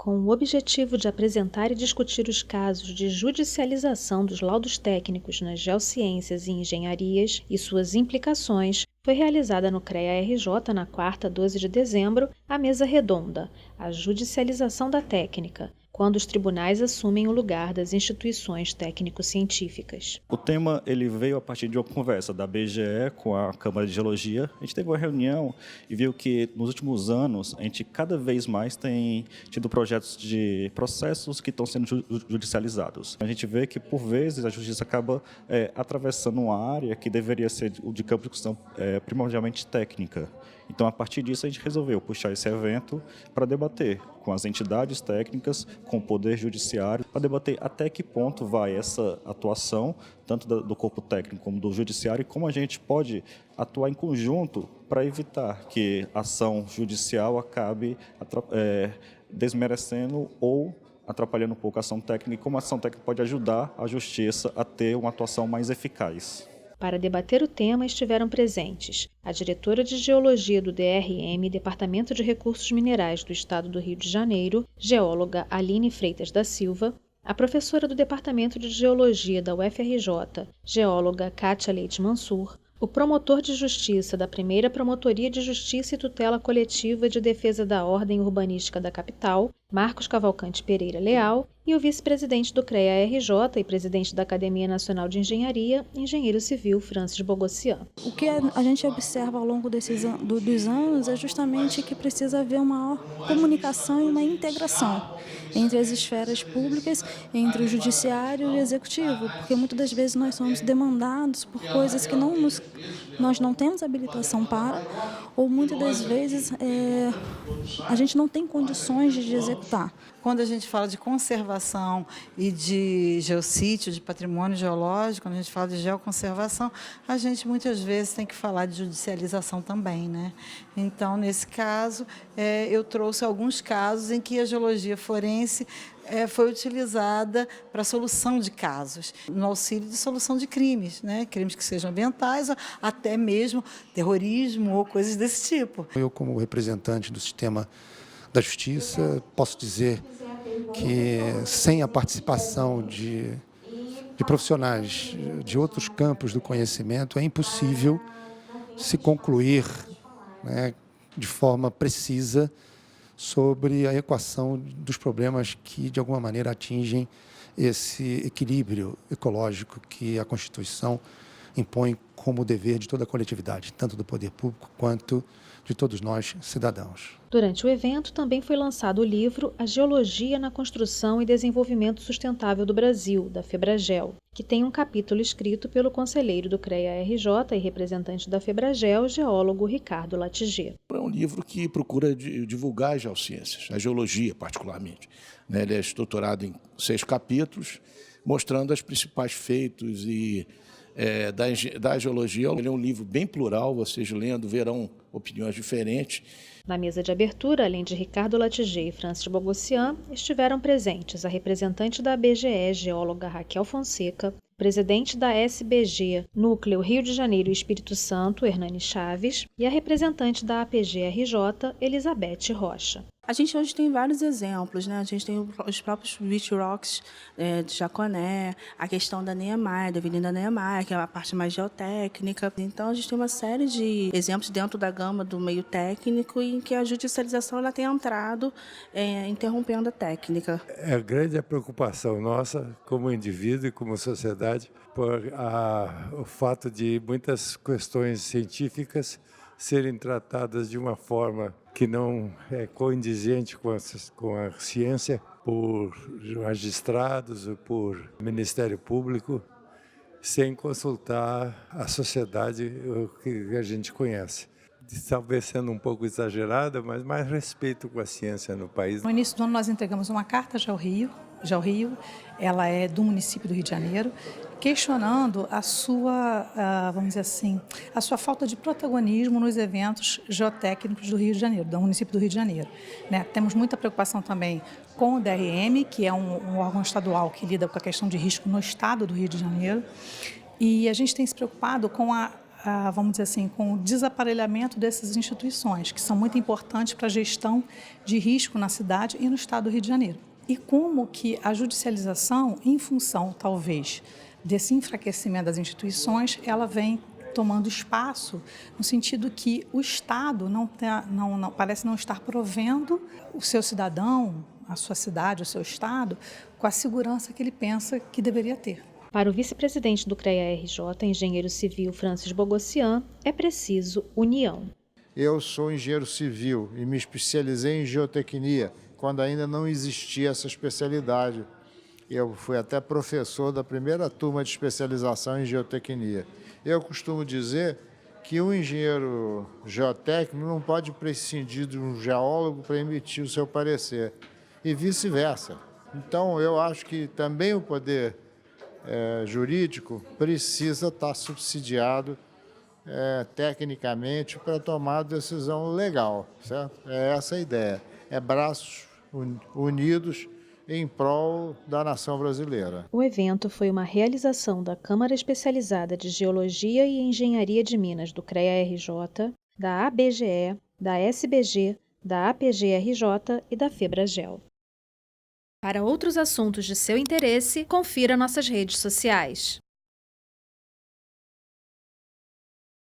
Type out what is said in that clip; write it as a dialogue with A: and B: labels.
A: Com o objetivo de apresentar e discutir os casos de judicialização dos laudos técnicos nas geociências e engenharias e suas implicações, foi realizada no CREA-RJ na quarta, 12 de dezembro, a mesa redonda, a judicialização da técnica, quando os tribunais assumem o lugar das instituições técnico-científicas.
B: O tema ele veio a partir de uma conversa da BGE com a Câmara de Geologia. A gente teve uma reunião e viu que nos últimos anos a gente cada vez mais tem tido projetos de processos que estão sendo judicializados. A gente vê que por vezes a justiça acaba atravessando uma área que deveria ser de campo de discussão primordialmente técnica. Então, a partir disso, a gente resolveu puxar esse evento para debater com as entidades técnicas, com o Poder Judiciário, para debater até que ponto vai essa atuação, tanto do corpo técnico como do Judiciário, e como a gente pode atuar em conjunto para evitar que a ação judicial acabe desmerecendo ou atrapalhando um pouco a ação técnica, e como a ação técnica pode ajudar a Justiça a ter uma atuação mais eficaz.
A: Para debater o tema estiveram presentes a diretora de Geologia do DRM, Departamento de Recursos Minerais do Estado do Rio de Janeiro, geóloga Aline Freitas da Silva, a professora do Departamento de Geologia da UFRJ, geóloga Kátia Leite Mansur, o promotor de justiça da primeira Promotoria de Justiça e Tutela Coletiva de Defesa da Ordem Urbanística da Capital, Marcos Cavalcante Pereira Leal, e o vice-presidente do CREA-RJ e presidente da Academia Nacional de Engenharia, engenheiro civil Francis Bogossian.
C: O que a gente observa ao longo dos anos é justamente que precisa haver uma maior comunicação e uma integração entre as esferas públicas, entre o judiciário e o executivo, porque muitas das vezes nós somos demandados por coisas que nós não temos habilitação para, ou muitas das vezes a gente não tem condições de executar.
D: Quando a gente fala de conservação e de geossítio, de patrimônio geológico, quando a gente fala de geoconservação, a gente muitas vezes tem que falar de judicialização também, né? Então, nesse caso, eu trouxe alguns casos em que a geologia forense foi utilizada para a solução de casos, no auxílio de solução de crimes, né? Crimes que sejam ambientais, ou até mesmo terrorismo ou coisas desse tipo.
E: Eu, como representante do sistema da justiça, posso dizer que sem a participação de profissionais de outros campos do conhecimento é impossível se concluir, né, de forma precisa sobre a equação dos problemas que, de alguma maneira, atingem esse equilíbrio ecológico que a Constituição impõe como dever de toda a coletividade, tanto do poder público quanto de todos nós, cidadãos.
A: Durante o evento, também foi lançado o livro A Geologia na Construção e Desenvolvimento Sustentável do Brasil, da Febragel, que tem um capítulo escrito pelo conselheiro do CREA-RJ e representante da Febragel, geólogo Ricardo Latiger.
F: É um livro que procura divulgar as geociências, a geologia particularmente. Ele é estruturado em 6 capítulos, mostrando os principais feitos da geologia. Ele é um livro bem plural, vocês lendo verão opiniões diferentes.
A: Na mesa de abertura, além de Ricardo Latiger e Francis Bogossian, estiveram presentes a representante da BGE, geóloga Raquel Fonseca, presidente da SBG, Núcleo Rio de Janeiro e Espírito Santo, Hernani Chaves, e a representante da APG-RJ, Elizabeth Rocha.
G: A gente hoje tem vários exemplos, né? A gente tem os próprios Beach Rocks de Jaconé, a questão da Niemeyer, da Avenida Niemeyer, que é a parte mais geotécnica. Então, a gente tem uma série de exemplos dentro da gama do meio técnico em que a judicialização ela tem entrado interrompendo a técnica.
H: É grande a preocupação nossa, como indivíduo e como sociedade, por o fato de muitas questões científicas serem tratadas de uma forma que não é condizente com a ciência, por magistrados ou por Ministério Público, sem consultar a sociedade que a gente conhece. Talvez sendo um pouco exagerada, mas mais respeito com a ciência no país.
I: No início do ano nós entregamos uma carta já ao Rio, ela é do município do Rio de Janeiro, questionando a sua, vamos dizer assim, a sua falta de protagonismo nos eventos geotécnicos do Rio de Janeiro, do município do Rio de Janeiro. Né? Temos muita preocupação também com o DRM, que é um órgão estadual que lida com a questão de risco no estado do Rio de Janeiro, e a gente tem se preocupado com vamos dizer assim, com o desaparelhamento dessas instituições, que são muito importantes para a gestão de risco na cidade e no estado do Rio de Janeiro. E como que a judicialização, em função, talvez, desse enfraquecimento das instituições, ela vem tomando espaço no sentido que o Estado parece não estar provendo o seu cidadão, a sua cidade, o seu Estado, com a segurança que ele pensa que deveria ter.
A: Para o vice-presidente do CREA-RJ, engenheiro civil Francis Bogossian, é preciso união.
J: Eu sou engenheiro civil e me especializei em geotecnia, quando ainda não existia essa especialidade. Eu fui até professor da primeira turma de especialização em geotecnia. Eu costumo dizer que um engenheiro geotécnico não pode prescindir de um geólogo para emitir o seu parecer, e vice-versa. Então, eu acho que também o poder jurídico precisa estar subsidiado tecnicamente para tomar decisão legal, certo? É essa a ideia, é braços unidos em prol da nação brasileira.
A: O evento foi uma realização da Câmara Especializada de Geologia e Engenharia de Minas do CREA-RJ, da ABGE, da SBG, da APG-RJ e da FEBRAGEL. Para outros assuntos de seu interesse, confira nossas redes sociais.